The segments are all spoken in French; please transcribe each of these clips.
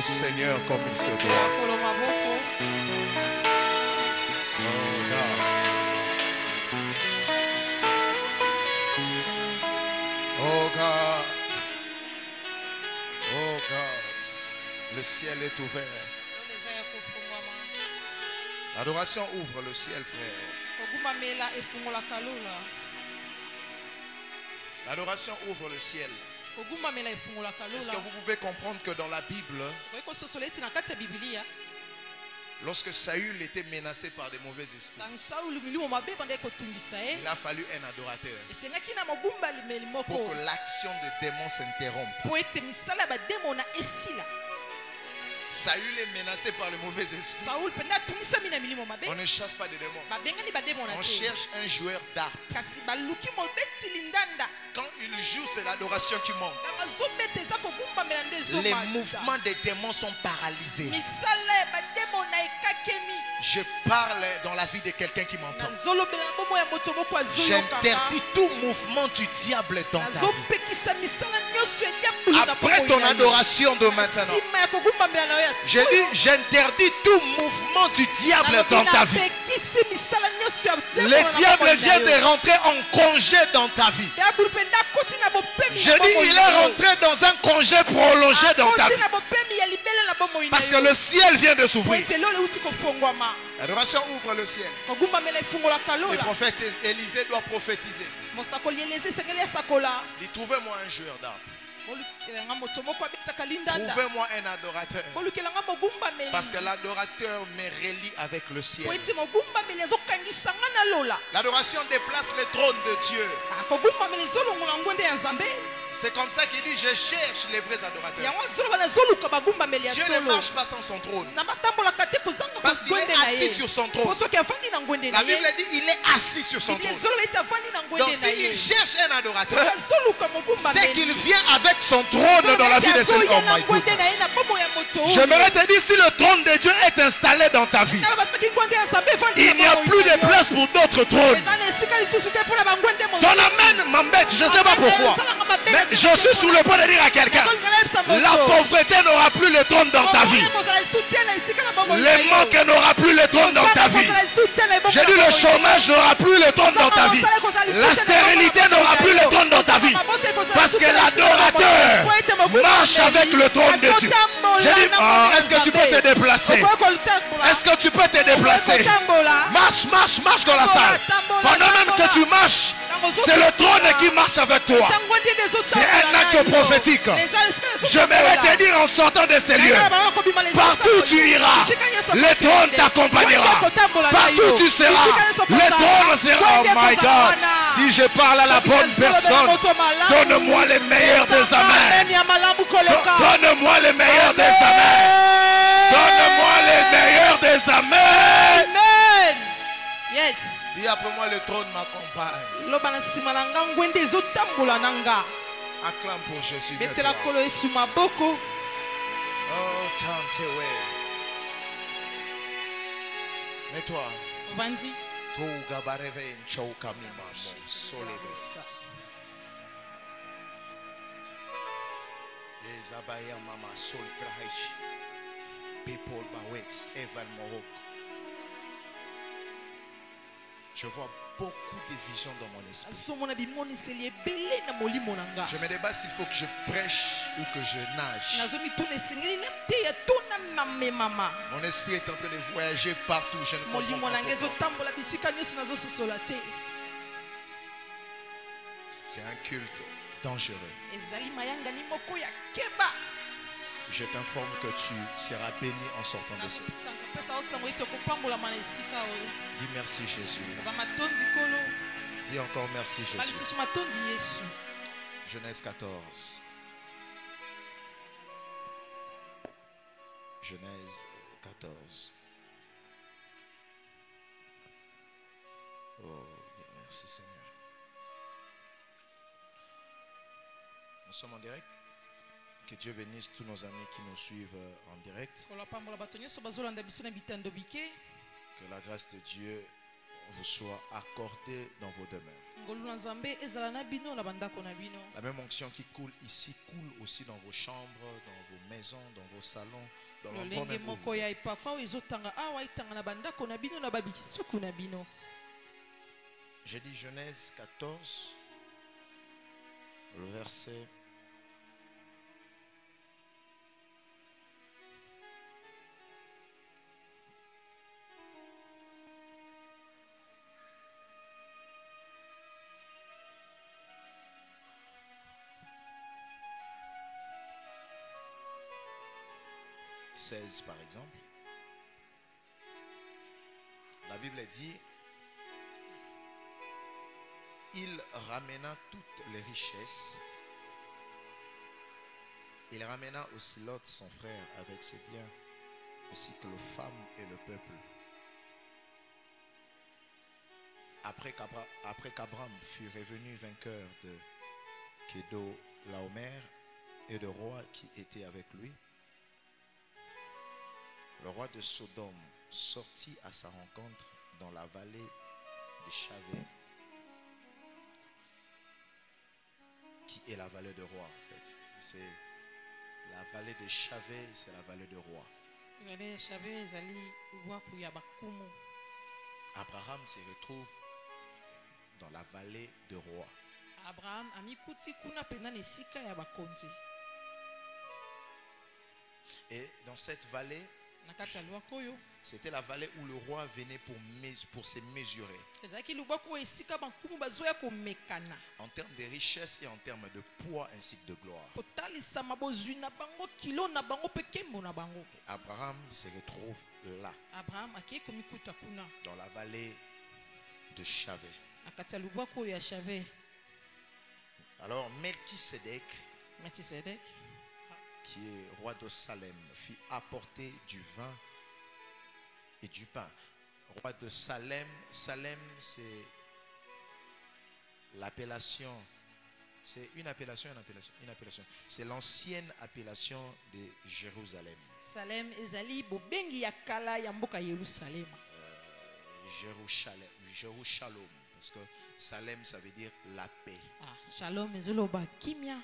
Seigneur comme il se doit. Oh God. Oh God. Oh God. Le ciel est ouvert. L'adoration ouvre le ciel, frère. L'adoration ouvre le ciel. Est-ce que vous pouvez comprendre que dans la Bible, lorsque Saül était menacé par des mauvais esprits, il a fallu un adorateur pour que l'action des démons s'interrompe. Saül est menacé par le mauvais esprit. On ne chasse pas des démons. On cherche un joueur d'harpe. Quand il joue, c'est l'adoration qui monte. Les mouvements des démons sont paralysés. Je parle dans la vie de quelqu'un qui m'entend. J'interdis tout mouvement du diable dans ta vie. Après ton adoration de maintenant, je dis, j'interdis tout mouvement du diable dans ta vie. Le diable vient de rentrer en congé dans ta vie. Je dis, il est rentré dans un congé prolongé dans ta vie. Parce que le ciel vient de s'ouvrir. L'adoration ouvre le ciel. Le prophète Élisée doit prophétiser. Il trouvez-moi un joueur d'armes. Trouvez-moi un adorateur. Parce que l'adorateur me relie avec le ciel. L'adoration déplace le trône de Dieu. C'est comme ça qu'il dit, je cherche les vrais adorateurs. Dieu ne marche pas sans son trône. Parce qu'il est assis sur son trône. La Bible dit, il est assis sur son trône. Donc s'il cherche un adorateur, c'est qu'il vient avec son trône dans la vie de cet homme. J'aimerais te dire, si le trône de Dieu est installé dans ta vie, il n'y a plus de place pour d'autres trônes. Ton amen m'embête, je ne sais pas pourquoi. Mais je suis sur le point de dire à quelqu'un, la pauvreté n'aura plus le trône dans ta vie. Le manque n'aura plus le trône dans ta vie. J'ai dit, le chômage n'aura plus le trône dans ta vie. La stérilité n'aura plus le trône dans ta vie. Parce que l'adorateur marche avec le trône de Dieu. J'ai dit, est-ce que tu peux te déplacer? Est-ce que tu peux te déplacer? Marche, marche, marche dans la salle. Pendant même que tu marches, c'est le trône qui marche avec toi. C'est un acte prophétique. J'aimerais te dire en sortant de ces lieux, partout où tu iras, le trône t'accompagnera. Partout où tu seras, le trône sera. Oh my God. Si je parle à la bonne personne, donne-moi les meilleurs des amens. Donne-moi les meilleurs des amens. Donne-moi les meilleurs des amens. Yes. Dis après moi, le trône m'accompagne. Acclame pour Jésus. Oh, Tantewe. Mets-toi. Je vois beaucoup de visions dans mon esprit. Je me débat s'il faut que je prêche ou que je nage. Mon esprit est en train de voyager partout. Je ne comprends pas pourquoi. C'est un culte dangereux. Je t'informe que tu seras béni en sortant de ça. Dis merci Jésus. Dis encore merci Jésus. Genèse 14. Genèse 14. Oh, merci Seigneur. Nous sommes en direct. Que Dieu bénisse tous nos amis qui nous suivent en direct. Que la grâce de Dieu vous soit accordée dans vos demeures. La même onction qui coule ici coule aussi dans vos chambres, dans vos maisons, dans vos salons, dans l'endroit même où vous êtes. J'ai dit Genèse 14, le verset 16 par exemple. La Bible dit: il ramena toutes les richesses. Il ramena aussi Lot son frère avec ses biens, ainsi que les femmes et le peuple. Après qu'Abraham fut revenu vainqueur de Kedorlaomer et de rois qui étaient avec lui, le roi de Sodome sortit à sa rencontre dans la vallée de Chavé, qui est la vallée de roi en fait. C'est la vallée de Chavé, c'est la vallée de roi. Abraham se retrouve dans la vallée de roi. Et dans cette vallée, c'était la vallée où le roi venait pour se mesurer. En termes de richesse et en termes de poids ainsi que de gloire. Et Abraham se retrouve là, dans la vallée de Chavé. Alors Melchisédek, qui est roi de Salem, fit apporter du vin et du pain. Roi de Salem, Salem c'est l'appellation, c'est une appellation. C'est l'ancienne appellation de Jérusalem. Salem ezali bobengi ya kala ya mboka Yerusalem. Jérusalem, parce que Salem ça veut dire la paix. Shalom ezoloba kimia.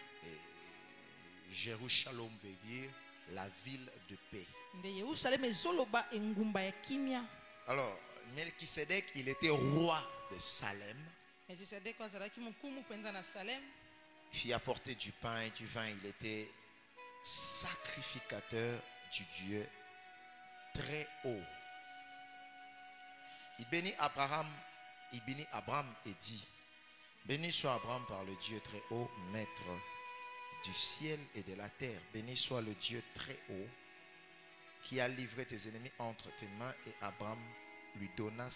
Jérusalem veut dire la ville de paix. Alors, Melchisédek, il était roi de Salem. Il fit apporter du pain et du vin. Il était sacrificateur du Dieu très haut. Il bénit Abraham et dit: béni soit Abraham par le Dieu très haut, maître du ciel et de la terre. Béni soit le Dieu très haut qui a livré tes ennemis entre tes mains. Et Abraham lui donna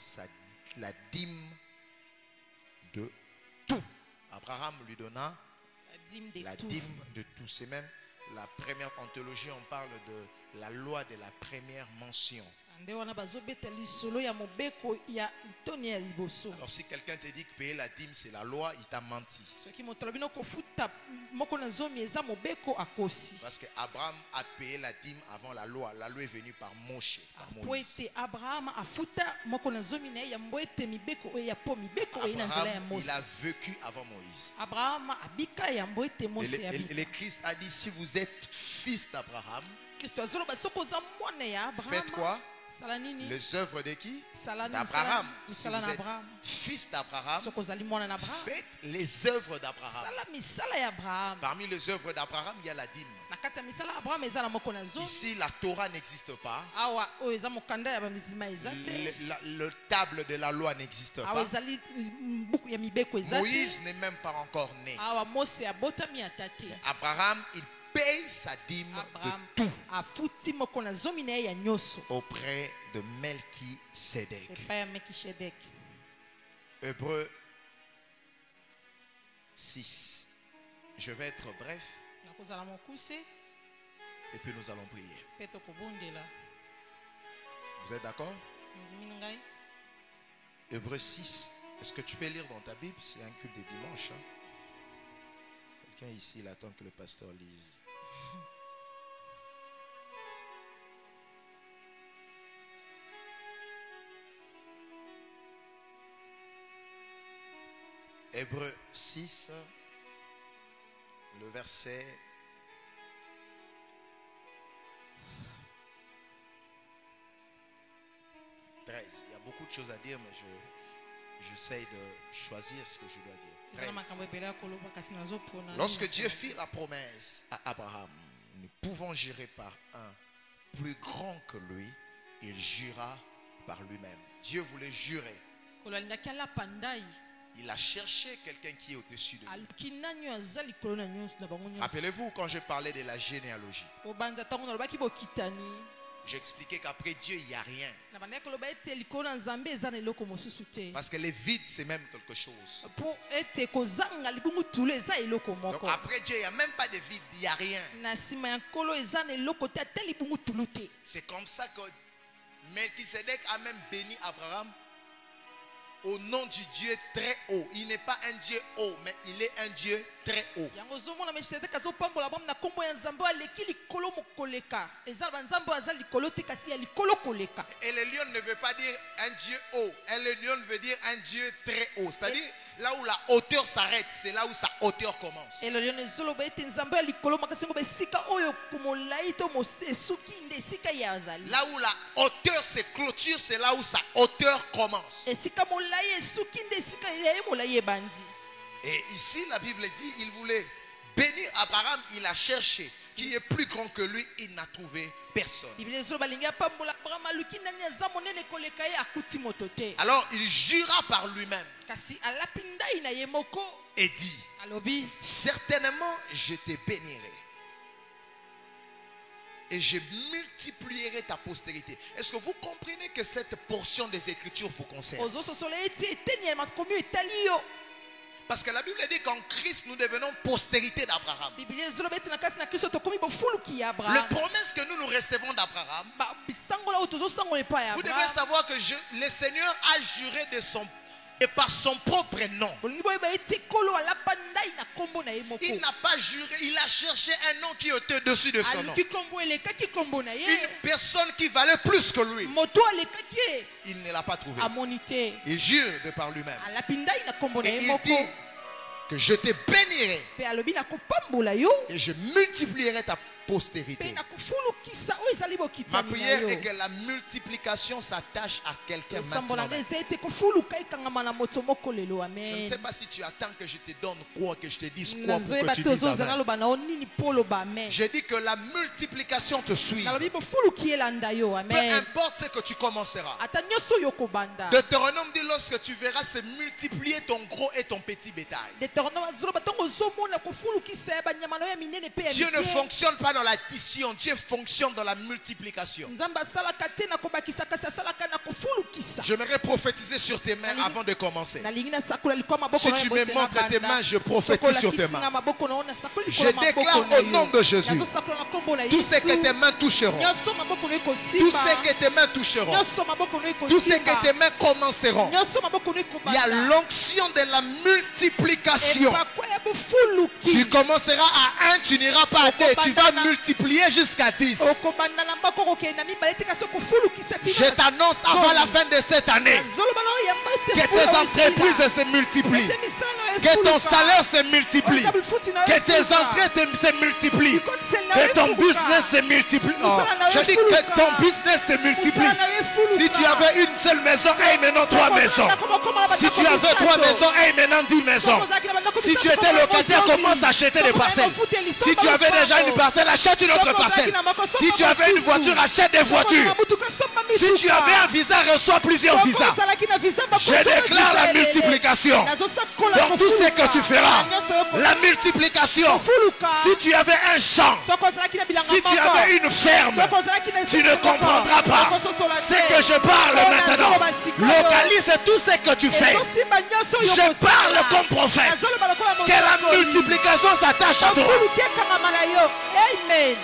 la dîme de tout. Abraham lui donna la dîme de tout. C'est même la première anthologie, on parle de la loi de la première mention. Alors si quelqu'un te dit que payer la dîme c'est la loi, il t'a menti. Parce que Abraham a payé la dîme avant la loi. La loi est venue par Moshe, par Moïse. Abraham, il a vécu avant Moïse. Et le Christ a dit: si vous êtes fils d'Abraham, faites quoi? Les œuvres de qui? D'Abraham. Si vous êtes fils d'Abraham, faites les œuvres d'Abraham. Parmi les œuvres d'Abraham, il y a la dîme. Ici, la Torah n'existe pas. Le table de la loi n'existe pas. Moïse n'est même pas encore né. Mais Abraham, il paye sa dîme de tout auprès de Melchisédek. Hébreux 6. Je vais être bref. Et puis nous allons prier. Vous êtes d'accord? Hébreux 6. Est-ce que tu peux lire dans ta Bible? C'est un culte de dimanche. Quelqu'un ici, il attend que le pasteur lise. Hébreux 6, le verset 13. Il y a beaucoup de choses à dire, mais j'essaie de choisir ce que je dois dire. 13. Lorsque Dieu fit la promesse à Abraham, nous pouvons jurer par un plus grand que lui, il jura par lui-même. Dieu voulait jurer. Il a cherché quelqu'un qui est au-dessus de lui. Rappelez-vous quand je parlais de la généalogie. J'ai expliqué qu'après Dieu, il n'y a rien. Parce que les vides, c'est même quelque chose. Donc après Dieu, il n'y a même pas de vide, il n'y a rien. C'est comme ça que Melchisedec a même béni Abraham au nom du Dieu très haut. Il n'est pas un Dieu haut, mais il est un Dieu très haut. Et le lion ne veut pas dire un Dieu haut. Le lion veut dire un Dieu très haut. C'est-à-dire là où la hauteur s'arrête, c'est là où sa hauteur commence. Là où la hauteur se clôture, c'est là où sa hauteur commence. Et ici la Bible dit, il voulait bénir Abraham, il a cherché qui est plus grand que lui, il n'a trouvé personne. Alors il jura par lui-même et dit, certainement je te bénirai et je multiplierai ta postérité. Est-ce que vous comprenez que cette portion des Écritures vous concerne? Parce que la Bible dit qu'en Christ nous devenons postérité d'Abraham. Les promesses que nous recevons d'Abraham, vous devez savoir que le Seigneur a juré et par son propre nom. Il n'a pas juré, il a cherché un nom qui était au-dessus de son nom. Une personne qui valait plus que lui. Il ne l'a pas trouvé. Il jure de par lui-même. Et il dit que je te bénirai et je multiplierai ta postérité. Ma prière est que la multiplication s'attache à quelqu'un maintenant. Je ne sais pas si tu attends que je te donne quoi, que je te dise quoi pour que tu dises amen. Je dis que la multiplication te suit. Peu importe ce que tu commenceras. Deutéronome dit, lorsque tu verras se multiplier ton gros et ton petit bétail. Dieu ne fonctionne pas dans l'addition, Dieu fonctionne dans la multiplication. J'aimerais prophétiser sur tes mains avant de commencer. Si tu me montres tes mains, je prophétise sur tes mains. Je déclare au nom de Jésus, tout ce que tes mains toucheront, tout ce que tes mains toucheront, tout ce que tes mains commenceront, il y a l'onction de la multiplication. Tu commenceras à 1, tu n'iras pas à 2, tu vas multiplier jusqu'à 10. Je t'annonce avant la fin de cette année que tes entreprises se multiplient, que ton salaire se multiplie, que tes entrées se multiplient, que ton business se multiplie. Je dis que ton business se multiplie. Si tu avais une seule maison, et maintenant 3 maisons. Si tu avais 3 maisons, et maintenant 10 maisons. Si tu étais locataire, commence à acheter des parcelles. Si tu avais déjà une parcelle, achète une autre parcelle. Si tu avais une voiture, achète des voitures. Si tu avais un visa, reçois plusieurs visas. Je déclare la multiplication. Donc tout ce que tu feras, la multiplication. Si tu avais un champ, si tu avais une ferme, tu ne comprendras pas ce que je parle maintenant. Localise tout ce que tu fais. Je parle comme prophète. Que la multiplication s'attache à toi. Amen.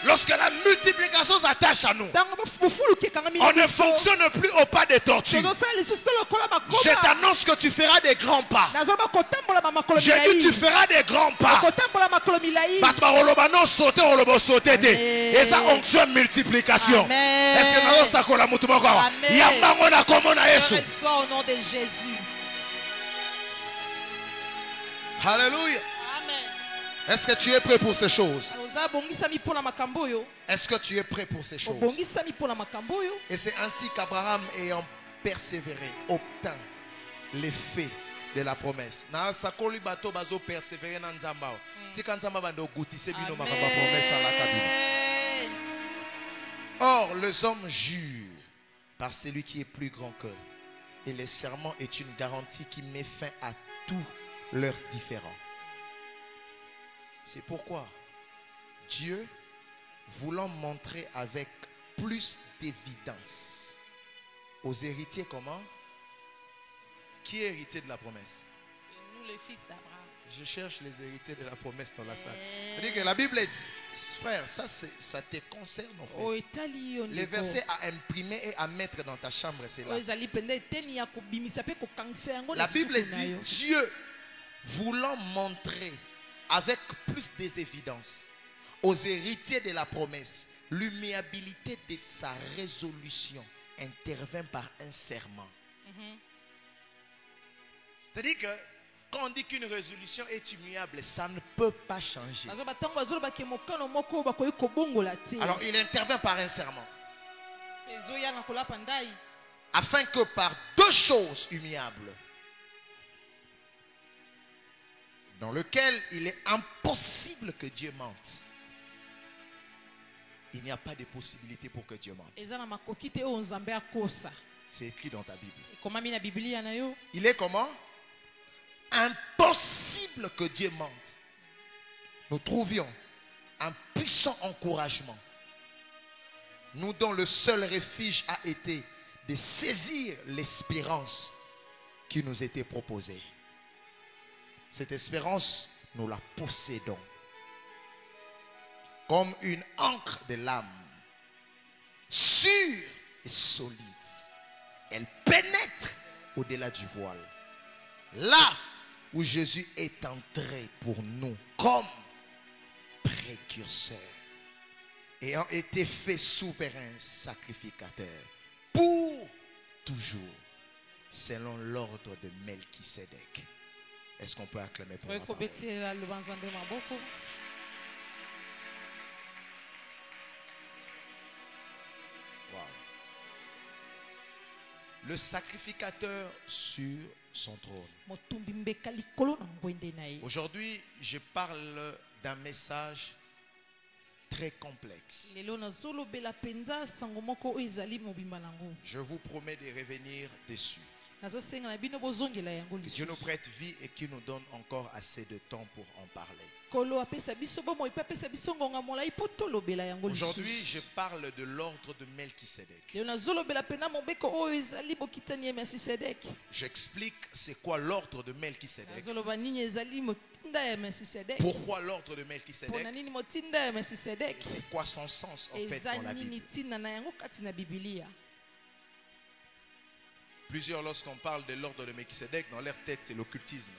Lorsque la multiplication s'attache à nous, on ne fonctionne plus au pas des tortues. Je t'annonce que tu feras des grands pas. Je dis tu feras des grands pas. Et ça onction multiplication. Est-ce que nous avons la mutu moko? Yambango na komo na Yesu. Soit au nom de Jésus. Alléluia. Est-ce que tu es prêt pour ces choses? Est-ce que tu es prêt pour ces choses? Et c'est ainsi qu'Abraham, ayant persévéré, obtint l'effet de la promesse. Or, les hommes jurent par celui qui est plus grand qu'eux. Et le serment est une garantie qui met fin à tous leurs différends. C'est pourquoi Dieu, voulant montrer avec plus d'évidence aux héritiers comment? Qui est héritier de la promesse? C'est nous les fils d'Abraham. Je cherche les héritiers de la promesse dans la salle. C'est-à-dire que la Bible dit, frère, ça te concerne en fait. Les versets à imprimer et à mettre dans ta chambre, c'est là. La Bible dit, Dieu, voulant montrer avec plus d'évidence aux héritiers de la promesse l'immuabilité de sa résolution, intervient par un serment. C'est-à-dire que quand on dit qu'une résolution est immuable, ça ne peut pas changer. Alors il intervient par un serment. Afin que par deux choses immuables, dans lequel il est impossible que Dieu mente. Il n'y a pas de possibilité pour que Dieu mente. C'est écrit dans ta Bible. Il est comment? Impossible que Dieu mente. Nous trouvions un puissant encouragement. Nous dont le seul refuge a été de saisir l'espérance qui nous était proposée. Cette espérance, nous la possédons comme une encre de l'âme, sûre et solide. Elle pénètre au-delà du voile. Là où Jésus est entré pour nous comme précurseur, ayant été fait souverain sacrificateur pour toujours, selon l'ordre de Melchisédek. Est-ce qu'on peut acclamer pour la parole? Wow. Le sacrificateur sur son trône. Aujourd'hui, je parle d'un message très complexe. Je vous promets de revenir dessus. Que Dieu nous prête vie et qu'il nous donne encore assez de temps pour en parler. Aujourd'hui, je parle de l'ordre de Melchisédek. J'explique c'est quoi l'ordre de Melchisédek. Pourquoi l'ordre de Melchisédek? C'est quoi son sens en fait dans la Bible? Plusieurs, lorsqu'on parle de l'ordre de Melchisédek, dans leur tête, c'est l'occultisme.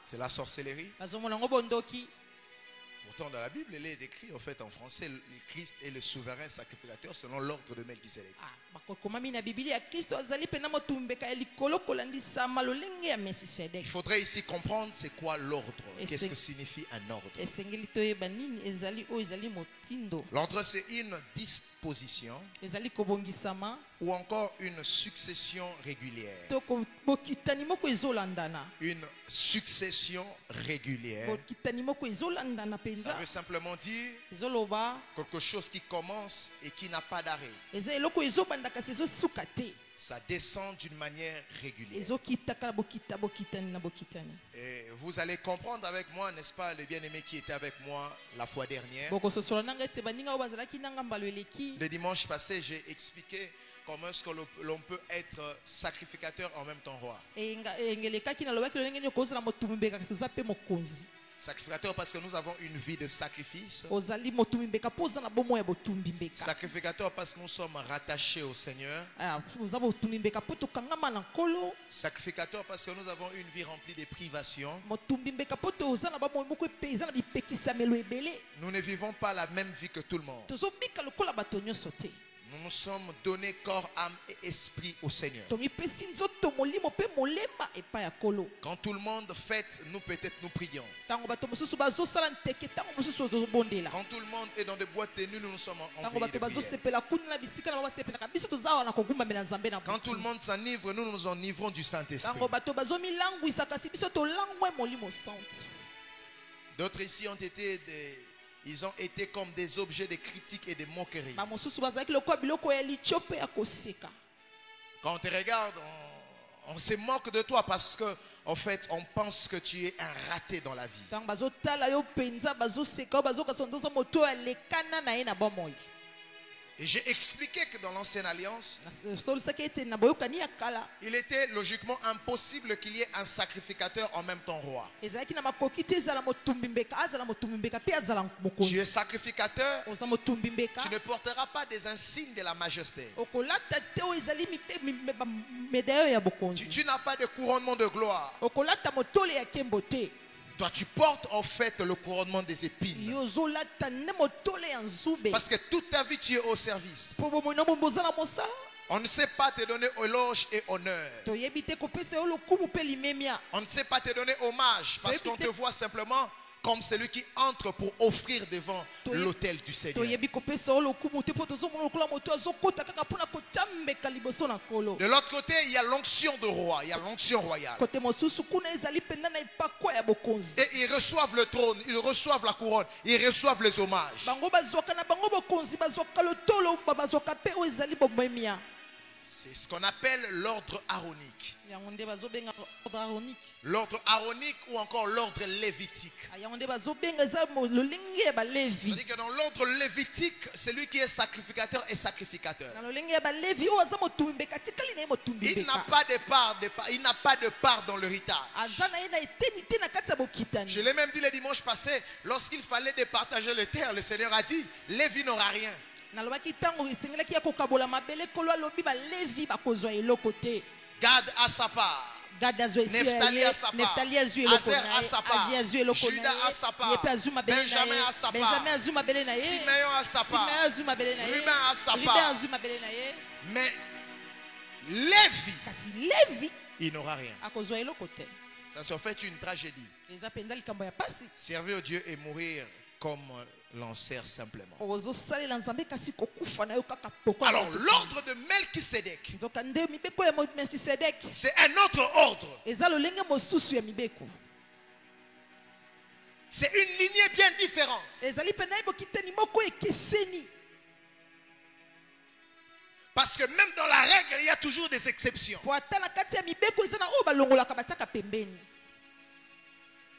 C'est la sorcellerie. Pourtant, dans la Bible, il est écrit en fait en français, le Christ est le souverain sacrificateur selon l'ordre de Melchisédek. Il faudrait ici comprendre c'est quoi l'ordre. Qu'est-ce que signifie un ordre? L'ordre, c'est une disposition ou encore une succession régulière. Une succession régulière. Ça veut simplement dire quelque chose qui commence et qui n'a pas d'arrêt. Ça descend d'une manière régulière. Et vous allez comprendre avec moi, n'est-ce pas, les bien-aimés qui étaient avec moi la fois dernière. Le dimanche passé, j'ai expliqué comment est-ce que l'on peut être sacrificateur en même temps roi. Sacrificateur parce que nous avons une vie de sacrifice. Sacrificateur parce que nous sommes rattachés au Seigneur. Sacrificateur parce que nous avons une vie remplie de privations. Nous ne vivons pas la même vie que tout le monde. Nous nous sommes donnés corps, âme et esprit au Seigneur. Quand tout le monde fête, nous peut-être nous prions. Quand tout le monde est dans des boîtes tenues, nous sommes en veille de prière. Quand tout le monde s'enivre, nous nous enivrons du Saint-Esprit. D'autres ici ont été ils ont été comme des objets de critique et de moquerie. Quand on te regarde, on se moque de toi parce que en fait, on pense que tu es un raté dans la vie. Et j'ai expliqué que dans l'ancienne alliance, il était logiquement impossible qu'il y ait un sacrificateur en même temps roi. Tu es sacrificateur, tu ne porteras pas des insignes de la majesté. Tu n'as pas de couronnement de gloire. Toi, tu portes en fait le couronnement des épines. Parce que toute ta vie, tu es au service. On ne sait pas te donner éloge et honneur. On ne sait pas te donner hommage parce qu'on te voit simplement comme celui qui entre pour offrir devant l'autel du Seigneur. De l'autre côté, il y a l'onction de roi, il y a l'onction royale. Et ils reçoivent le trône, ils reçoivent la couronne, ils reçoivent les hommages. C'est ce qu'on appelle l'ordre aronique. L'ordre aronique ou encore l'ordre lévitique. C'est-à-dire que dans l'ordre lévitique, celui qui est sacrificateur est sacrificateur. Il n'a pas de part dans le héritage. Je l'ai même dit le dimanche passé, lorsqu'il fallait départager les terres, le Seigneur a dit, Lévi n'aura rien. Gad à sa part, Nephtali à sa part, Azer à sa part, Judas à sa part, Benjamin à sa part, Simeon à sa part, Ruben à sa part. Mais Lévi, il n'aura rien. Ça se fait une tragédie. Servir au Dieu et mourir comme l'on sert simplement. Alors l'ordre de Melchisédek, c'est un autre ordre. C'est une lignée bien différente. Parce que même dans la règle, il y a toujours des exceptions.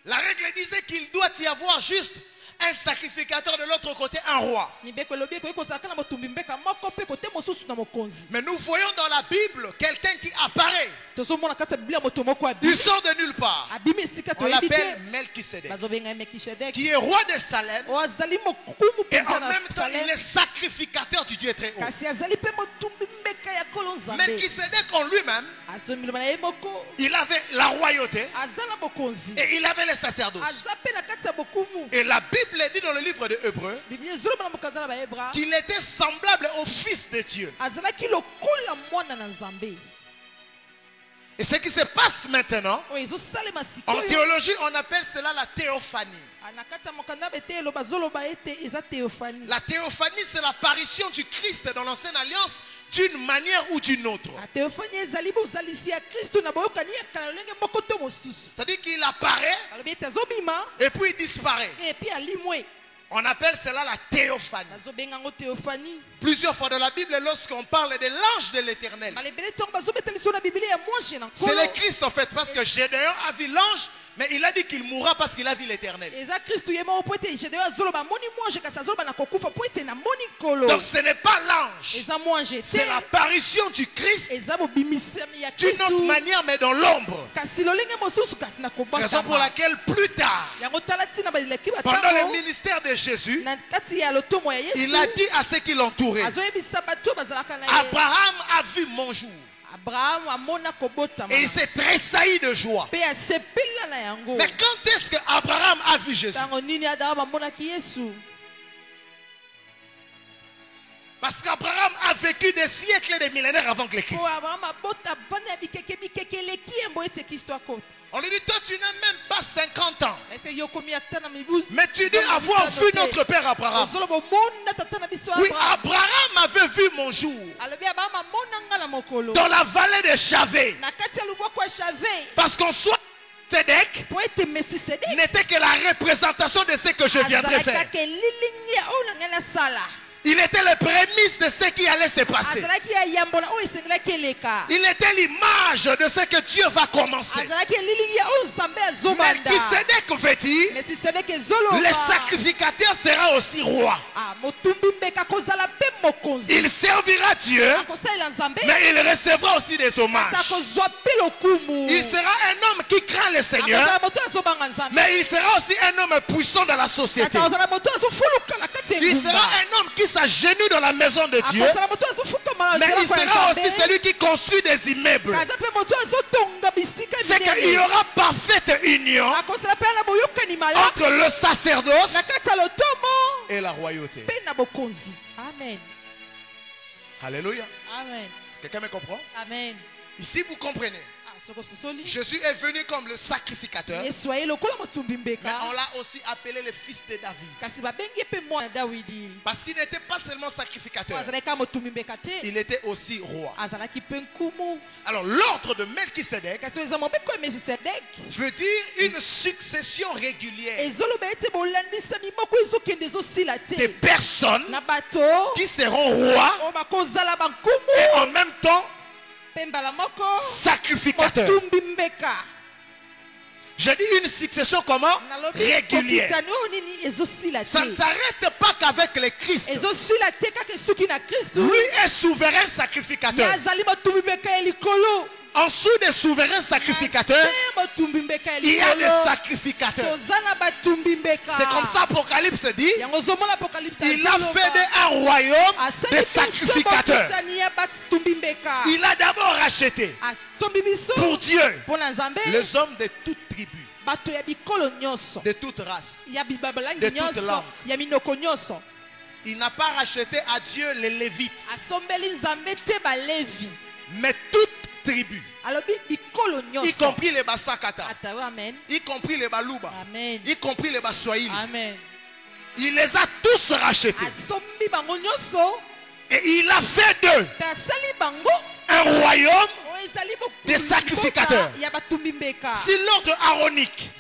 La règle disait qu'il doit y avoir juste un sacrificateur, de l'autre côté un roi. Mais nous voyons dans la Bible quelqu'un qui apparaît. Il sort de nulle part. On l'appelle Melchisédek, qui est roi de Salem. Et en même temps il est sacrificateur du Dieu très haut. Melchisédek en lui-même, il avait la royauté et il avait le sacerdoce. Et la Bible dit dans le livre de Hébreux qu'il était semblable au Fils de Dieu. Et ce qui se passe maintenant, en théologie, on appelle cela la théophanie. La théophanie, c'est l'apparition du Christ dans l'ancienne alliance d'une manière ou d'une autre. C'est-à-dire qu'il apparaît et puis il disparaît. On appelle cela la théophanie. Plusieurs fois dans la Bible, lorsqu'on parle de l'ange de l'Éternel, c'est le Christ en fait, parce que Gédéon a vu l'ange, Mais il a dit qu'il mourra parce qu'il a vu l'éternel. Donc ce n'est pas l'ange. C'est l'apparition du Christ d'une autre manière mais dans l'ombre. Raison pour laquelle plus tard, pendant le ministère de Jésus, il a dit à ceux qui l'entouraient, Abraham a vu mon jour. Et il s'est tressailli de joie. Mais quand est-ce que Abraham a vu Jésus? Parce qu'Abraham a vécu des siècles et des millénaires avant que le Christ. On lui dit, toi tu n'as même pas 50 ans. Mais tu dis avoir vu notre père Abraham. Oui, Abraham avait vu mon jour. Dans la vallée de Chavé. Parce qu'en soi, Sédek n'était que la représentation de ce que je viendrais faire. Il était le prémisse de ce qui allait se passer. Il était l'image de ce que Dieu va commencer. Melchisedec veut dire le sacrificateur sera aussi roi. Il servira Dieu, mais il recevra aussi des hommages. Il sera un homme qui craint le Seigneur, mais il sera aussi un homme puissant dans la société. Il sera un homme qui s'agenouille dans la maison de Dieu, mais il sera aussi celui qui construit des immeubles. C'est qu'il y aura parfaite union entre le sacerdoce et la royauté. Amen. Alléluia. Amen. Quelqu'un me comprend? Amen. Ici vous comprenez. Jésus est venu comme le sacrificateur. Mais on l'a aussi appelé le fils de David. Parce qu'il n'était pas seulement sacrificateur. Il était aussi roi. Alors l'ordre de Melchisedec veut dire une succession régulière des personnes qui seront rois et en même temps sacrificateur. Je dis une succession comment? Régulière. Ça ne s'arrête pas qu'avec le Christ. Lui est souverain sacrificateur. En dessous des souverains sacrificateurs, il y a des sacrificateurs. C'est comme ça Apocalypse dit, il a fait un royaume de sacrificateurs. Il a d'abord racheté pour Dieu les hommes de toutes tribus, de toute race, de toute langue. Il n'a pas racheté à Dieu les Lévites, mais toutes tribus, y compris les Basakata, y compris les Baluba, y compris les Baswahili. Il les a tous rachetés. Et il a fait d'eux un royaume des sacrificateurs. Si l'ordre aronique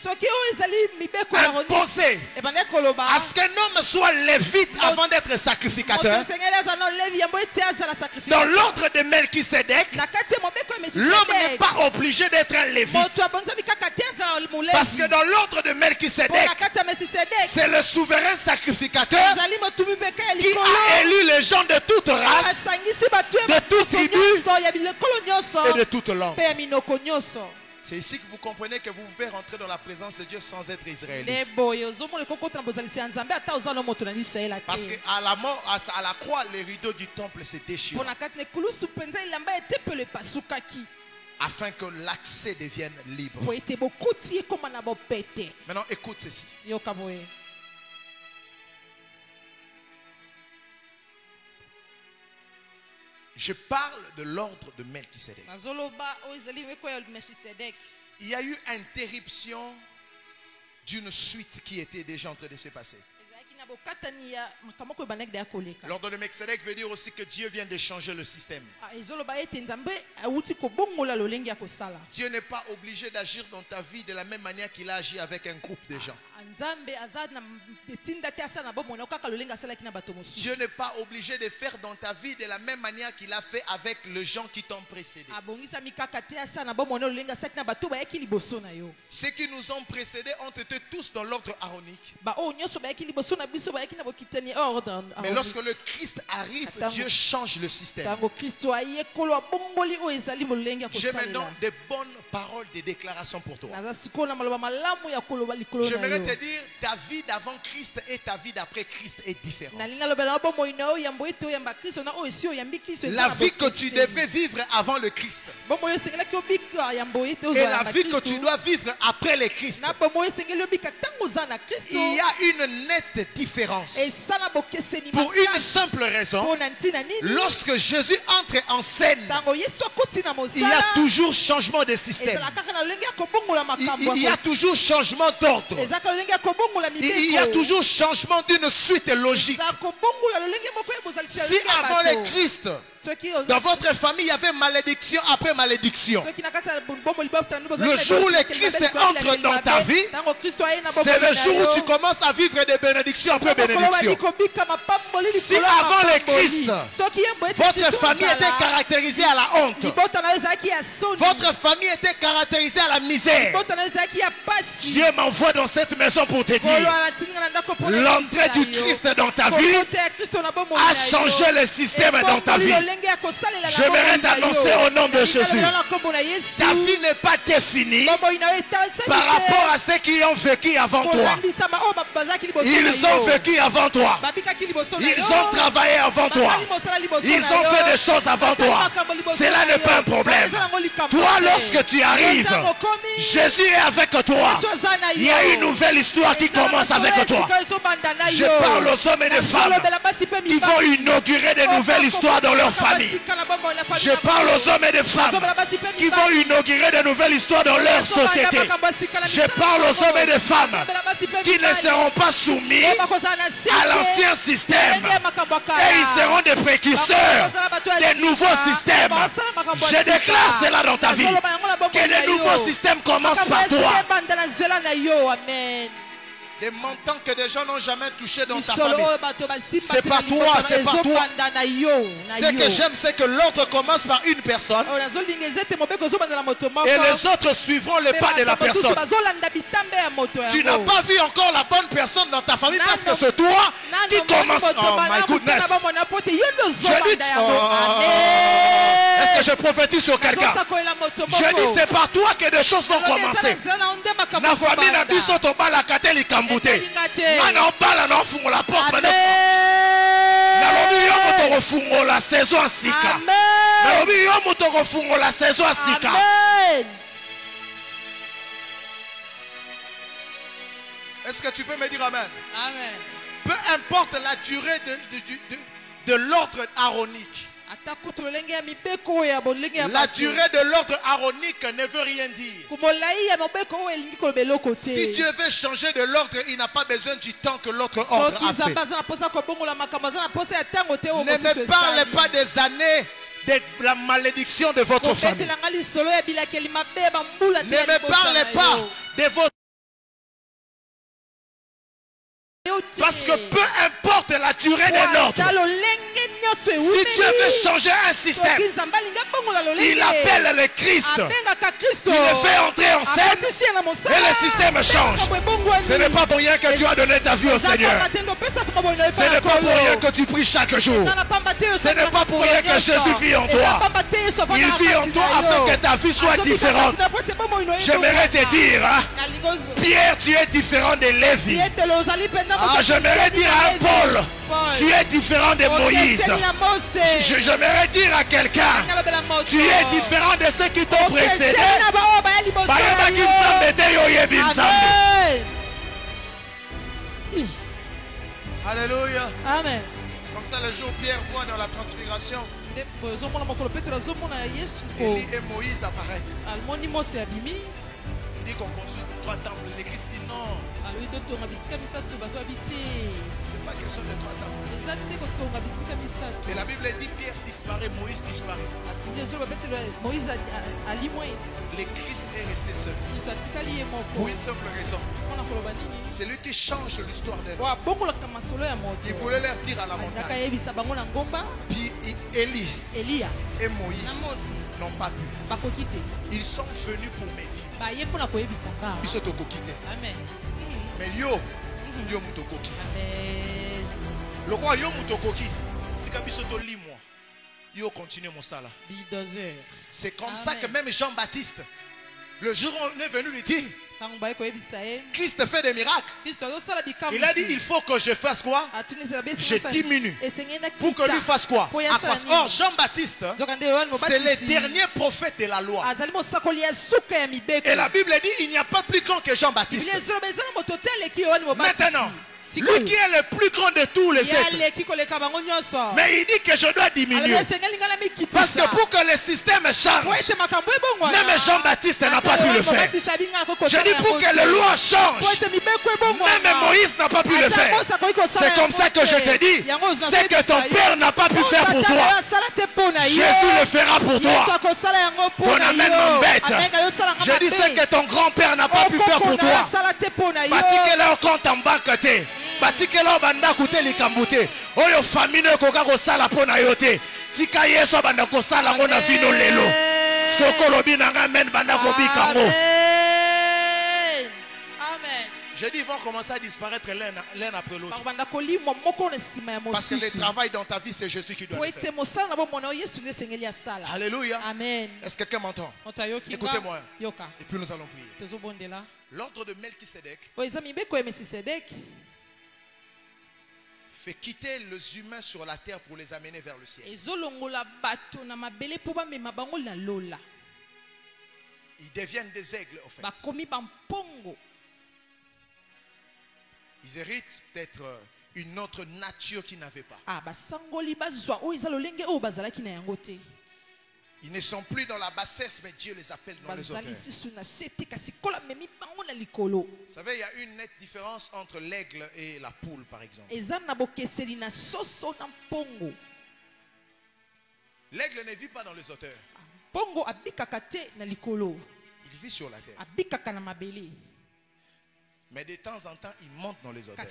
imposait à ce qu'un homme soit lévite avant d'être sacrificateur, dans l'ordre de Melchisedec, l'homme n'est pas obligé d'être un lévite. Parce que dans l'ordre de Melchisedec, c'est le souverain sacrificateur qui a élu les gens de toute race, de toute tribu et de toute langue. C'est ici que vous comprenez que vous pouvez rentrer dans la présence de Dieu sans être israélite. Parce qu'à la mort, à la croix, les rideaux du temple s'est déchiré. Afin que l'accès devienne libre. Maintenant, écoute ceci. Je parle de l'ordre de Melchisedec. Il y a eu interruption d'une suite qui était déjà en train de se passer. L'ordre de Melchizedek veut dire aussi que Dieu vient de changer le système. Dieu n'est pas obligé d'agir dans ta vie de la même manière qu'il a agi avec un groupe de gens. Dieu n'est pas obligé de faire dans ta vie de la même manière qu'il a fait avec les gens qui t'ont précédé. Ceux qui nous ont précédés ont été tous dans l'ordre aronique. Mais lorsque le Christ arrive, Dieu change le système. J'ai maintenant de bonnes paroles de déclaration pour toi. J'aimerais te dire, ta vie d'avant Christ et ta vie d'après Christ est différente. La vie que tu devrais vivre avant le Christ et la vie que tu dois vivre après le Christ, il y a une nette différence. Pour une simple raison, lorsque Jésus entre en scène, il y a toujours changement de système. Il y a toujours changement d'ordre. Il y a toujours changement d'une suite logique. Si avant le Christ, dans votre famille, il y avait malédiction après malédiction, le jour où le Christ entre dans ta vie, c'est le jour où tu commences à vivre des bénédictions après bénédictions. Si avant le Christ, votre famille était caractérisée à la honte, votre famille était caractérisée à la misère, Dieu m'envoie dans cette maison pour te dire, l'entrée du Christ dans ta vie a changé le système dans ta vie. J'aimerais t'annoncer au nom de Jésus, ta vie n'est pas définie par rapport à ceux qui ont vécu avant toi. Ils ont vécu avant toi. Ils ont travaillé avant toi. Ils ont fait des choses avant toi. Cela n'est pas un problème. Toi, lorsque tu arrives, Jésus est avec toi. Il y a une nouvelle histoire qui commence avec toi. Je parle aux hommes et aux femmes qui vont inaugurer de nouvelles histoires dans leur famille. Je parle aux hommes et aux femmes qui vont inaugurer de nouvelles histoires dans leur société. Je parle aux hommes et aux femmes qui ne seront pas soumis à l'ancien système. Et ils seront des précurseurs des nouveaux systèmes. Je déclare cela dans ta vie. Que des nouveaux systèmes commencent par toi. Des montants que des gens n'ont jamais touché dans ta famille. C'est pas toi, c'est pas toi. Ce que j'aime, c'est que l'ordre commence par une personne et les autres suivront les pas de la personne. Tu n'as pas vu encore la bonne personne dans ta famille parce que c'est toi qui commence. Oh my goodness. Je dis, est-ce que je prophétise sur quelqu'un? Je dis, c'est par toi que des choses vont commencer. La famille n'a pas sauté au bas la catelle Nalobi yo moto fungo la saison asika. Nalobi yo moto fungo la saison asika. Est-ce que tu peux me dire amen? Amen. Peu importe la durée de l'ordre aronique. La durée de l'ordre aronique ne veut rien dire. Si Dieu veut changer de l'ordre, il n'a pas besoin du temps que l'autre ordre a fait. Ne me parlez pas des années de la malédiction de votre famille. Ne me parlez pas de votre... Parce que peu importe la durée de l'ordre, si Dieu veut changer un système, il appelle le Christ, il le fait entrer en scène et le système change. Ce n'est pas pour rien que tu as donné ta vie au Seigneur. Ce n'est pas pour rien que tu pries chaque jour. Ce n'est pas pour rien que Jésus vit en toi. Il vit en toi afin que ta vie soit différente. J'aimerais te dire, hein, Pierre, tu es différent de Lévi. J'aimerais dire à Paul, tu es différent de Moïse. J'aimerais dire à quelqu'un, tu es différent de ceux qui t'ont précédé. Alléluia. Amen. C'est comme ça le jour où Pierre voit dans la transpiration Élie et Moïse apparaître. Il dit qu'on construit 3 temples. L'église dit non. C'est pas question de 3 temples. Et la Bible dit Pierre disparaît, Moïse disparaît. Le Christ est resté seul. Pour une simple raison. C'est lui qui change l'histoire des gens. Il voulait leur dire à la montagne. Puis Élie et Moïse n'ont pas pu. Ils sont venus pour me dire. Ils sont au coquité. Mais yo mutokoki. Le roi yo mutokoki. Tika bisoto limwa. Yo continue mon sala. C'est comme ça que même Jean-Baptiste, le jour où on est venu lui dire, Christ fait des miracles. Il a dit, il faut que je fasse quoi? Je diminue. Pour que lui fasse quoi? Or, Jean-Baptiste, c'est le dernier prophète de la loi. Et la Bible dit, il n'y a pas plus grand que Jean-Baptiste. Maintenant, lui qui est le plus grand de tous les êtres. Mais il dit que je dois diminuer. Parce que pour que le système change, même Jean-Baptiste n'a pas pu le faire. Je dis pour que la loi change, même Moïse n'a pas pu le faire. C'est comme ça que je te dis, c'est que ton père n'a pas pu faire pour toi, Jésus le fera pour toi. Qu'on amène mon bête. Je dis c'est que ton grand-père n'a pas pu faire pour toi. Batikela compte en bas côté. Batikela banda koute likambute. Oyo famine koka ko sala pona yote. Tika yeso banda ko sala ngona vino lelo. Sokolo binanga men banda ko bikango. Je dis, ils vont commencer à disparaître l'un après l'autre. Parce que le travail dans ta vie, c'est Jésus qui doit le faire. Alléluia. Amen. Est-ce que quelqu'un m'entend? Écoutez-moi. Et puis nous allons prier. L'ordre de Melchisédek fait quitter les humains sur la terre pour les amener vers le ciel. Ils deviennent des aigles, en fait. Ils héritent peut-être une autre nature qu'ils n'avaient pas. Ils ne sont plus dans la bassesse, mais Dieu les appelle dans les hauteurs. Vous savez, il y a une nette différence entre l'aigle et la poule, par exemple. L'aigle ne vit pas dans les hauteurs. Il vit sur la terre. Mais de temps en temps, il monte dans les hauteurs.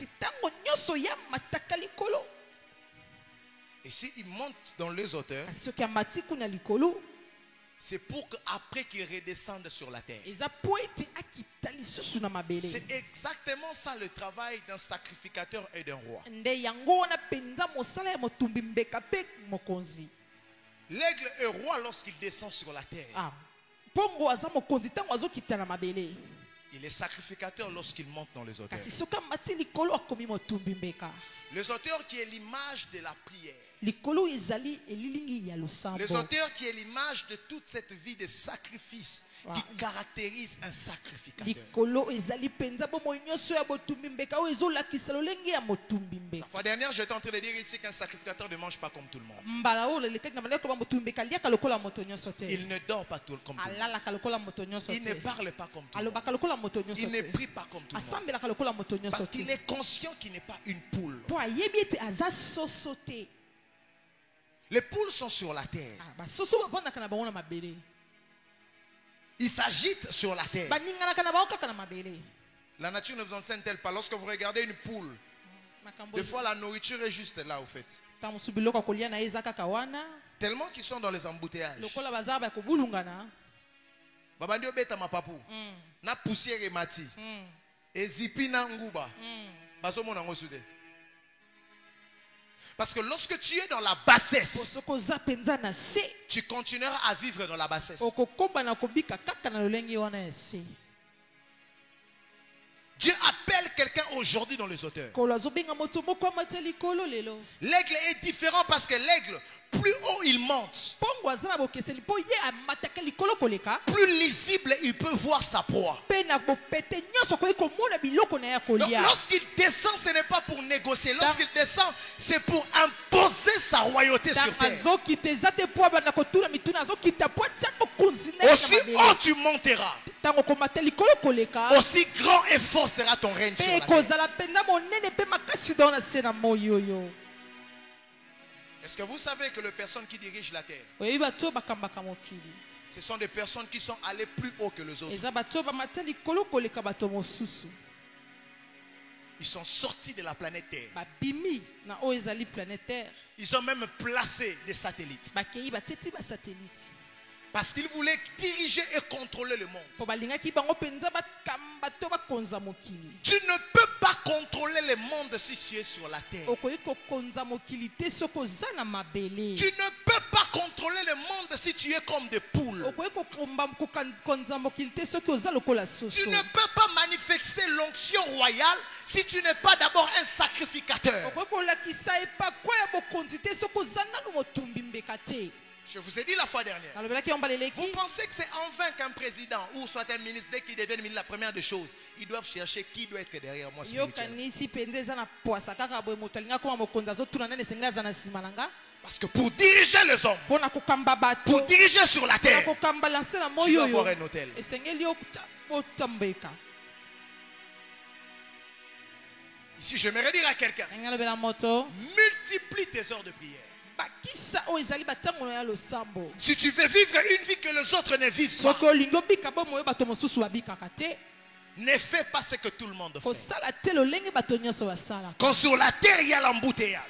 Et s'il monte dans les hauteurs, c'est pour qu'après qu'il redescende sur la terre. C'est exactement ça le travail d'un sacrificateur et d'un roi. L'aigle est roi lorsqu'il descend sur la terre. Il est sacrificateur lorsqu'il monte dans les hauteurs. Les hauteurs qui est l'image de la prière. Les hauteurs qui est l'image de toute cette vie de sacrifice qui caractérise un sacrificateur. La fois dernière, j'étais en train de dire ici qu'un sacrificateur ne mange pas comme tout le monde. Il ne dort pas comme tout le monde. Il ne parle pas comme tout le monde. Il ne prie pas comme tout le monde. Parce qu'il est conscient qu'il n'est pas une poule. Les poules sont sur la terre. Ils s'agitent sur la terre. La nature ne vous enseigne-t-elle pas? Lorsque vous regardez une poule, des fois la nourriture est juste là au fait. Tellement qu'ils sont dans les embouteillages. Babandio beta mapapou. Na poussière et mati. Et zipi na nguba. Basomo na ngosude. Parce que lorsque tu es dans la bassesse, tu continueras à vivre dans la bassesse. Dieu appelle quelqu'un aujourd'hui dans les hauteurs. L'aigle est différent parce que l'aigle, plus haut il monte, plus lisible il peut voir sa proie. Donc lorsqu'il descend, ce n'est pas pour négocier. Lorsqu'il descend, c'est pour imposer sa royauté sur terre. Aussi haut tu monteras, aussi grand et fort sera ton règne sur la terre. Est-ce que vous savez que les personnes qui dirigent la terre, ce sont des personnes qui sont allées plus haut que les autres? Ils sont sortis de la planète Terre. Ils ont même placé des satellites. Parce qu'ils voulaient diriger et contrôler le monde. Tu ne peux pas contrôler le monde si tu es sur la terre. Tu ne peux pas contrôler le monde si tu es comme des poules. Tu ne peux pas manifester l'onction royale si tu n'es pas d'abord un sacrificateur. Je vous ai dit la fois dernière. Vous pensez que c'est en vain qu'un président ou soit un ministre, dès qu'il devient ministre, la première des choses, ils doivent chercher qui doit être derrière moi spirituellement. Parce que pour diriger les hommes, pour diriger sur la terre, tu dois avoir un hôtel. Ici, j'aimerais dire à quelqu'un, multiplie tes heures de prière. Si tu veux vivre une vie que les autres ne vivent pas, ne fais pas ce que tout le monde fait. Quand sur la terre il y a l'embouteillage,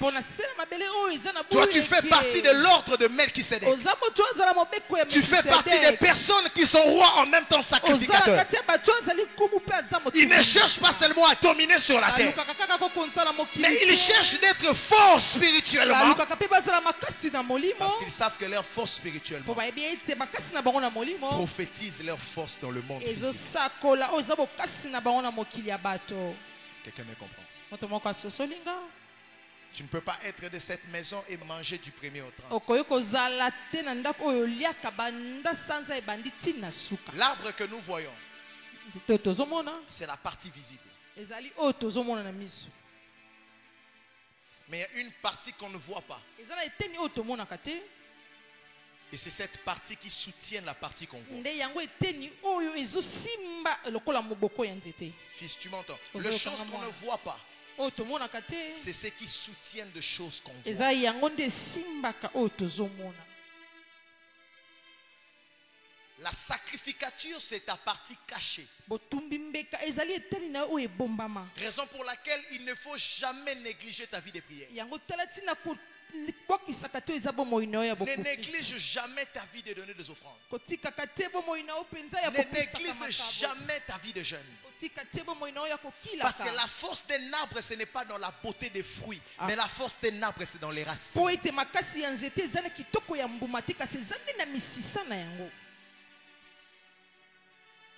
toi tu fais partie de l'ordre de Melchisédek. Tu fais partie des personnes qui sont rois en même temps sacrificateurs. Ils ne cherchent pas seulement à dominer sur la terre, mais ils cherchent d'être forts spirituellement, parce qu'ils savent que leur force spirituellement prophétise leur force dans le monde physique. Quelqu'un me comprend? Tu ne peux pas être de cette maison et manger du premier au 30. L'arbre que nous voyons, c'est la partie visible. Mais il y a une partie qu'on ne voit pas. Et c'est cette partie qui soutient la partie qu'on voit. Fils, tu m'entends? Les choses qu'on ne voit pas, c'est ce qui soutiennent des choses qu'on voit. La sacrificature, c'est ta partie cachée. Raison pour laquelle il ne faut jamais négliger ta vie de prière. Ne néglige jamais ta vie de donner des offrandes. Ne néglige jamais ta vie de jeûne. Parce que la force d'un arbre, ce n'est pas dans la beauté des fruits, mais la force d'un arbre, c'est dans les racines.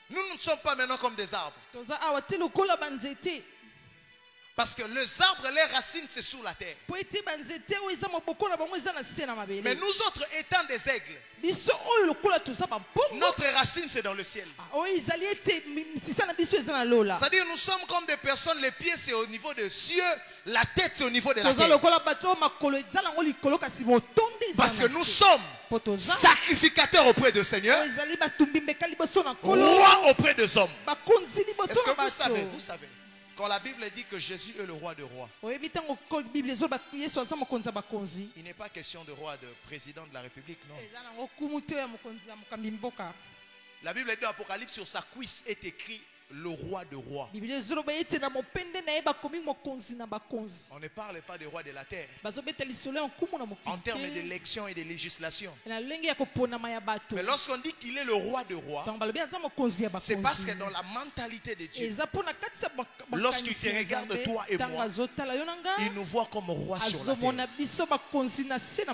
Nous ne sommes pas maintenant comme des arbres. Parce que les arbres, les racines, c'est sous la terre. Mais nous autres, étant des aigles, notre racine, c'est dans le ciel. C'est-à-dire, nous sommes comme des personnes, les pieds, c'est au niveau des cieux, la tête, c'est au niveau de la terre. Parce que nous sommes sacrificateurs auprès du Seigneur, rois auprès des hommes. Est-ce que vous savez, quand la Bible dit que Jésus est le roi des rois, il n'est pas question de roi, de président de la République, non. La Bible dit dans Apocalypse, sur sa cuisse est écrit le roi de rois. On ne parle pas des rois de la terre en termes d'élection et de législation. Mais lorsqu'on dit qu'il est le roi de rois, c'est parce que dans la mentalité de Dieu, lorsqu'il te regarde toi et moi, il nous voit comme roi sur la terre,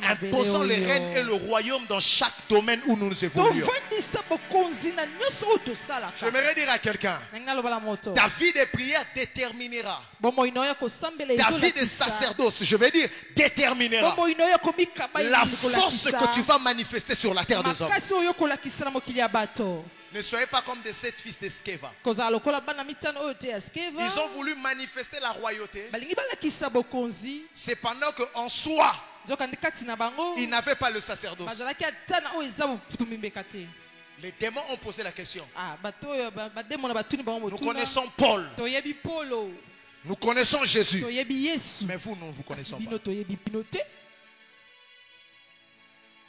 imposant les règnes et le royaume dans chaque domaine où nous évoluons. J'aimerais dire à quelqu'un, ta vie de prière déterminera, ta vie de sacerdoce, je veux dire, déterminera la force que tu vas manifester sur la terre des hommes. Ne soyez pas comme des 7 fils de Sceva. Ils ont voulu manifester la royauté. C'est pendant qu'en soi, ils n'avaient pas le sacerdoce. Les démons ont posé la question. Nous connaissons Paul. Nous connaissons Jésus. Mais vous, nous ne vous connaissons pas.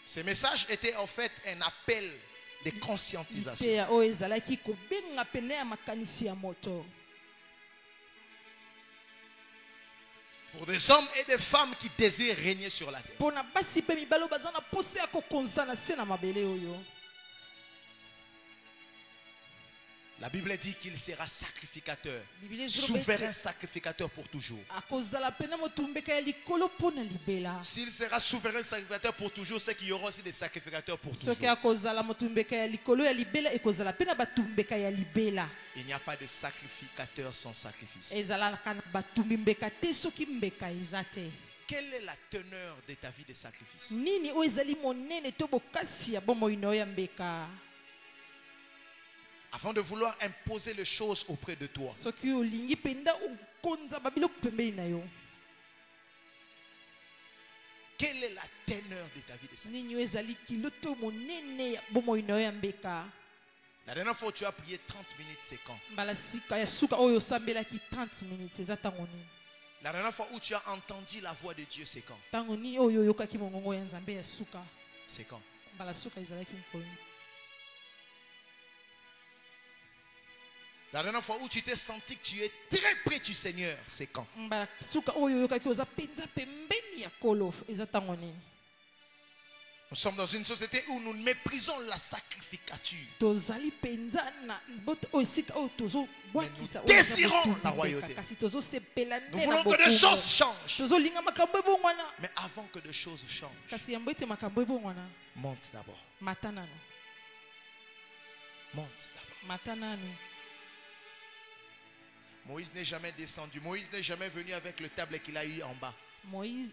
Ce message était en fait un appel de conscientisation. Pour des hommes et des femmes qui désirent régner sur la terre. La Bible dit qu'il sera sacrificateur, souverain sacrificateur pour toujours. S'il sera souverain sacrificateur pour toujours, c'est qu'il y aura aussi des sacrificateurs pour toujours. Il n'y a pas de sacrificateur sans sacrifice. Quelle est la teneur de ta vie de sacrifice? Avant de vouloir imposer les choses auprès de toi, quelle est la teneur de ta vie de sacrifice? La dernière fois où tu as prié 30 minutes, c'est quand? La dernière fois où tu as entendu la voix de Dieu, c'est quand? C'est quand? La dernière fois où tu t'es senti que tu es très près du Seigneur, c'est quand? Nous sommes dans une société où nous méprisons la sacrificature. Mais nous désirons la royauté. Nous voulons que des choses changent. Mais avant que des choses changent, monte d'abord. Monte d'abord. Moïse n'est jamais descendu. Moïse n'est jamais venu avec le tablet qu'il a eu en bas. Il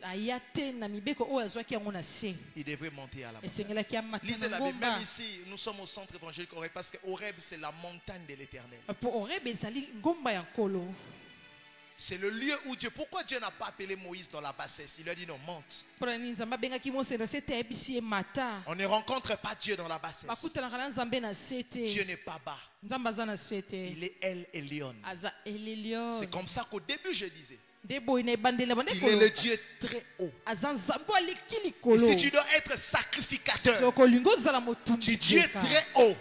devrait monter à la montagne. Lisez la Bible. Même ici, nous sommes au centre évangélique Horeb, parce que Horeb, c'est la montagne de l'Éternel. C'est le lieu où Dieu... Pourquoi Dieu n'a pas appelé Moïse dans la bassesse? Il lui a dit non, monte. On ne rencontre pas Dieu dans la bassesse. Dieu n'est pas bas. Il est El Elyon. C'est comme ça qu'au début je disais qu'il est le Dieu très haut. Et si tu dois être sacrificateur du Dieu très haut,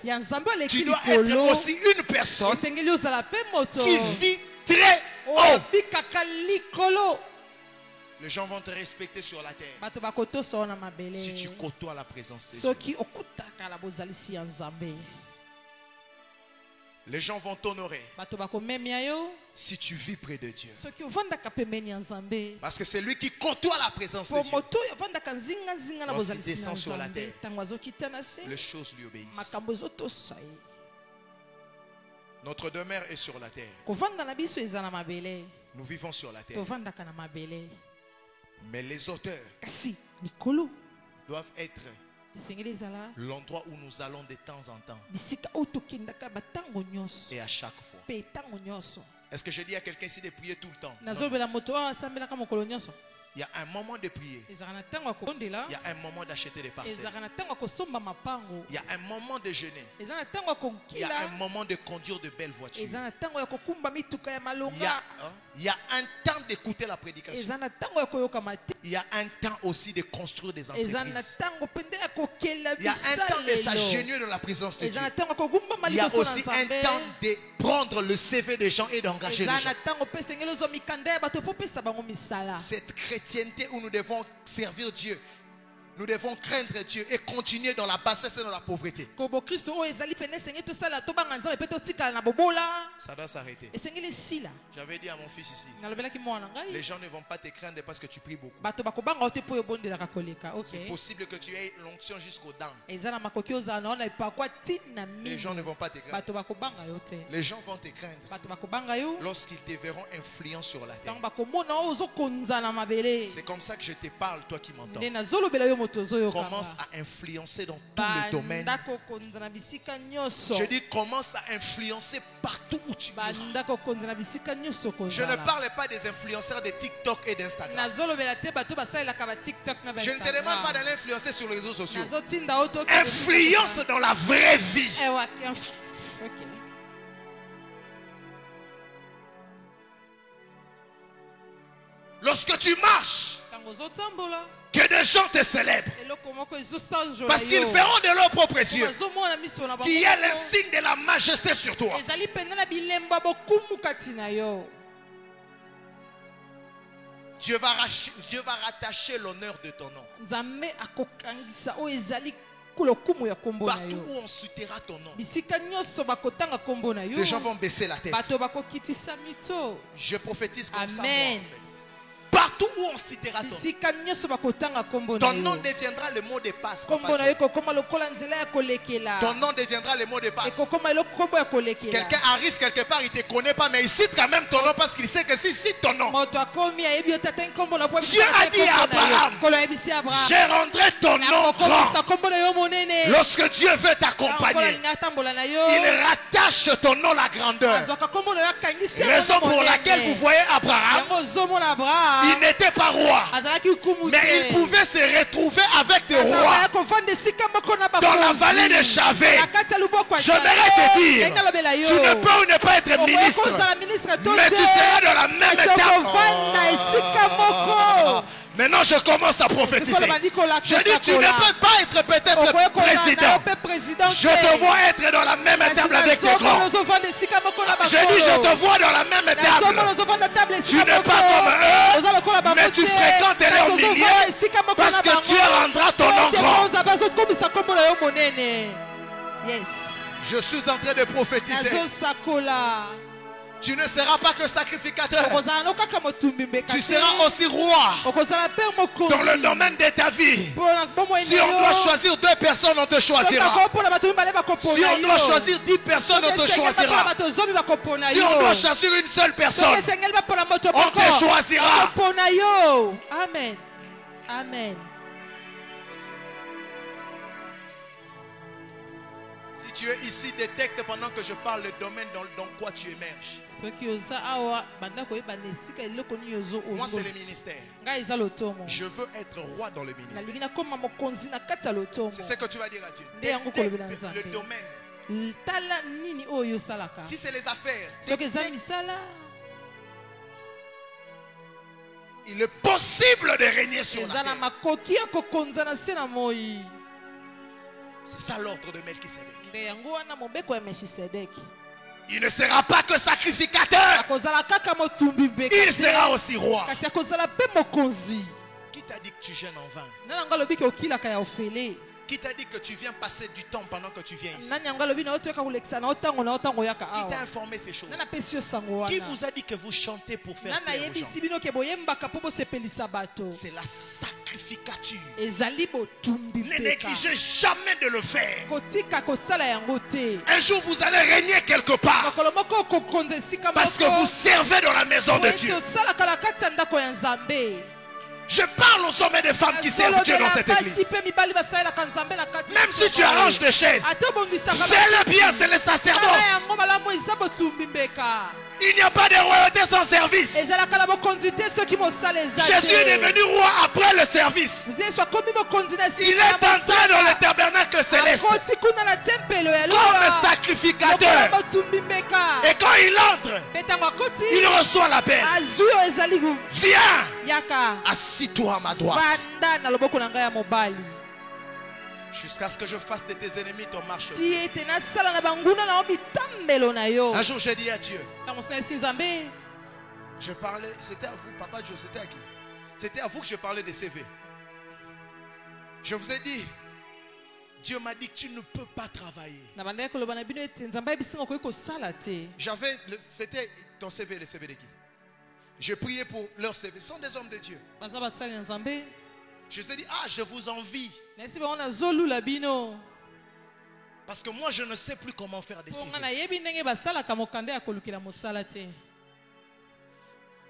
tu dois être aussi une personne qui vit très haut. Les gens vont te respecter sur la terre si tu côtoies la présence de Dieu. Les gens vont t'honorer si tu vis près de Dieu. Parce que c'est lui qui côtoie la présence de Dieu. Lorsqu'il descend sur la terre, les choses lui obéissent. Notre demeure est sur la terre. Nous vivons sur la terre. Mais les auteurs doivent être l'endroit où nous allons de temps en temps et à chaque fois. Est-ce que je dis à quelqu'un ici de prier tout le temps? Non. Il y a un moment de prier. Il y a un moment d'acheter des parcelles. Il y a un moment de jeûner. Il y a un moment de conduire de belles voitures. Il y a un temps d'écouter la prédication. Il y a un temps aussi de construire des entreprises. Il y a un temps de s'agenouiller dans la présence de Dieu. Il y a aussi un temps de prendre le CV des gens et d'engager les gens. Cette chrétienté où nous devons servir Dieu, nous devons craindre Dieu et continuer dans la bassesse et dans la pauvreté. Ça doit s'arrêter. J'avais dit à mon fils ici, les gens ne vont pas te craindre parce que tu pries beaucoup. C'est possible que tu aies l'onction jusqu'aux dents. Les gens ne vont pas te craindre. Les gens vont te craindre lorsqu'ils te verront influent sur la terre. C'est comme ça que je te parle, toi qui m'entends. commence à influencer dans tous les domaines. Je dis commence à influencer partout où tu vas. Je ne parle pas des influenceurs de TikTok et d'Instagram. Je ne te demande pas d'aller influencer sur les réseaux sociaux. Influence dans la vraie vie. Lorsque tu marches, que des gens te célèbrent, parce qu'ils feront de leurs propres yeux qu'il y a le signe de la majesté sur toi. Dieu va rattacher l'honneur de ton nom. Partout où on citera ton nom, les gens vont baisser la tête. Je prophétise comme ça, moi, en fait. Partout où on citera ton nom deviendra le mot de passe. Ton nom deviendra le mot de passe. Quelqu'un arrive quelque part, il ne te connaît pas, mais il cite quand même ton nom parce qu'il sait que s'il cite ton nom, Dieu a dit à Abraham, je rendrai ton nom grand. Lorsque Dieu veut t'accompagner, il rattache ton nom la grandeur. Raison pour laquelle vous voyez Abraham, il n'était pas roi, mais il pouvait se retrouver avec des rois dans la vallée de Chavé. J'aimerais te dire, tu ne peux ou ne pas être ministre, mais tu seras dans la même étape. Maintenant je commence à prophétiser. Je dis tu ne peux pas être peut-être président. Je te vois être dans la même table avec tes grands. Je dis je te vois dans la même table. Tu n'es pas comme eux, mais tu fréquentes leur milieu parce que Dieu rendra ton nom grand. Je suis en train de prophétiser. Tu ne seras pas que sacrificateur. Tu seras aussi roi dans le domaine de ta vie. Si on doit choisir 2 personnes, on te choisira. Si on doit choisir 10 personnes, on te choisira. Si on doit choisir une seule personne, on te choisira. Amen. Amen. Si tu es ici, détecte pendant que je parle le domaine dans quoi tu émerges. Moi, c'est le ministère. Je veux être roi dans le ministère. C'est ce que tu vas dire à Dieu. Détecte le domaine. Si c'est les affaires, il est possible de régner sur la terre. C'est ça l'ordre de Melchisedec. Il ne sera pas que sacrificateur, il sera aussi roi. Qui t'a dit que tu gênes en vain? Qui t'a dit que tu viens passer du temps pendant que tu viens ici? Qui t'a informé ces choses? Qui vous a dit que vous chantez pour faire plaisir aux gens? C'est la sacrificature. Ne négligez jamais de le faire. Un jour vous allez régner quelque part parce que vous servez dans la maison de Dieu. Je parle aux hommes et des femmes qui servent Dieu dans cette église. Même si tu arranges des chaises, fais-le bien, c'est le sacerdoce. Il n'y a pas de royauté sans service. Jésus est devenu roi après le service. Il est entré dans le tabernacle céleste comme sacrificateur. Et quand il entre, il reçoit la paix. Viens, assis-toi à ma droite. Jusqu'à ce que je fasse de tes ennemis ton marche. Un jour j'ai dit à Dieu, je parlais, c'était à vous, Papa Joe, c'était à qui? C'était à vous que je parlais des CV. Je vous ai dit, Dieu m'a dit que tu ne peux pas travailler. C'était ton CV, le CV de qui? J'ai prié pour leur CV. Ce sont des hommes de Dieu. Je vous ai dit, je vous envie. Parce que moi, je ne sais plus comment faire des CV.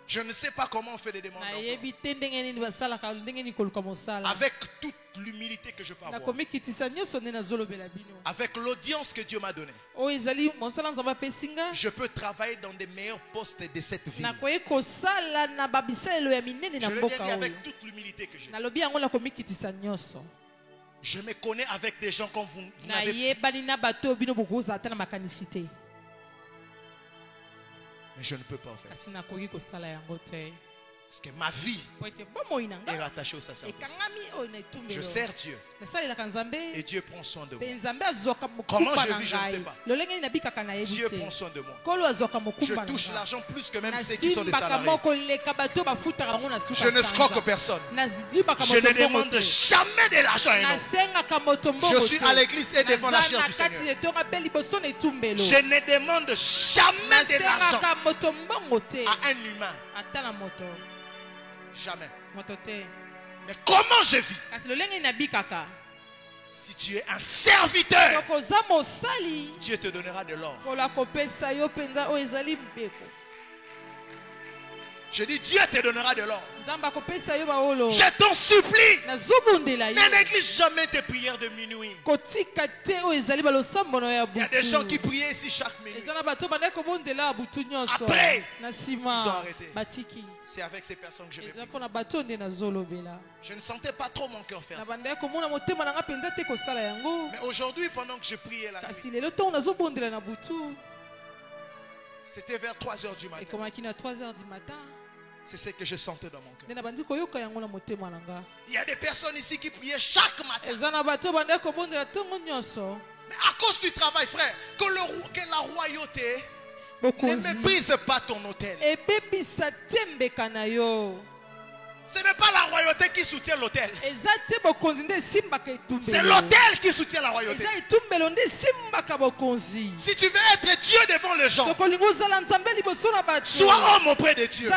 Je ne sais pas comment on fait des demandes d'emploi. Avec toutes l'humilité que je peux avoir, avec l'audience que Dieu m'a donnée, je peux travailler dans des meilleurs postes de cette ville. Je le dis avec toute l'humilité que j'ai. Je me connais avec des gens comme vous n'avez. Mais je ne peux pas en faire. Parce que ma vie est rattachée au sacerdoce. Je sers Dieu. Et Dieu prend soin de moi. Comment je vis, je ne sais pas. Dieu prend soin de moi. Je touche l'argent plus que même ceux qui sont des salariés. Je ne scroque personne. Je ne demande jamais de l'argent à un homme. Je suis à l'église et devant la chair du Seigneur. Je ne demande jamais de l'argent à un humain. Jamais. Mais comment je vis? Si tu es un serviteur, Dieu te donnera de l'or. Je dis Dieu te donnera de l'or. Je t'en supplie. Ne néglige jamais tes prières de minuit. Il y a des gens qui priaient ici chaque minute. Après, ils ont arrêté. C'est avec ces personnes que je vais prier. Je ne sentais pas trop mon cœur faire ça. Mais aujourd'hui, pendant que je priais la nuit, c'était vers 3h du matin. C'est ce que je sentais dans mon cœur. Il y a des personnes ici qui priaient chaque matin. Mais à cause du travail, frère, que la royauté ne méprise pas ton autel. Ce n'est pas la royauté qui soutient l'autel. C'est l'autel qui soutient la royauté. Si tu veux être Dieu devant les gens, sois homme auprès de Dieu.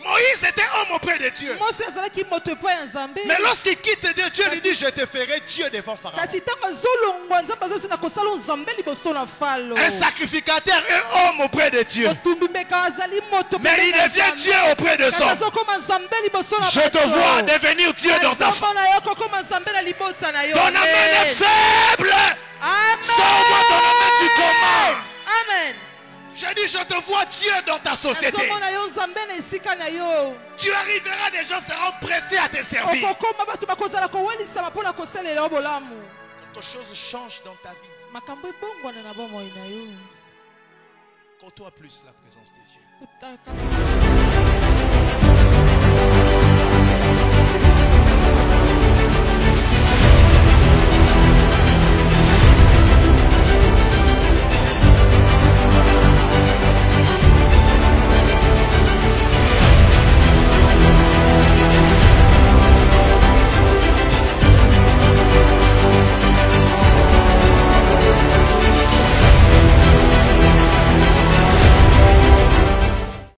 Moïse était homme auprès de Dieu. Mais lorsqu'il quitte Dieu, Dieu lui dit: je te ferai Dieu devant Pharaon. Un sacrificateur est homme auprès de Dieu. Mais il devient Dieu auprès de son. Je te vois devenir Dieu dans ta famille. Ton âme est faible. Sors-moi ton âme, tu commandes. Amen. J'ai dit, je te vois Dieu dans ta société. Tu arriveras, des gens seront pressés à te servir. Quelque chose change dans ta vie. Côtoie plus la présence de Dieu.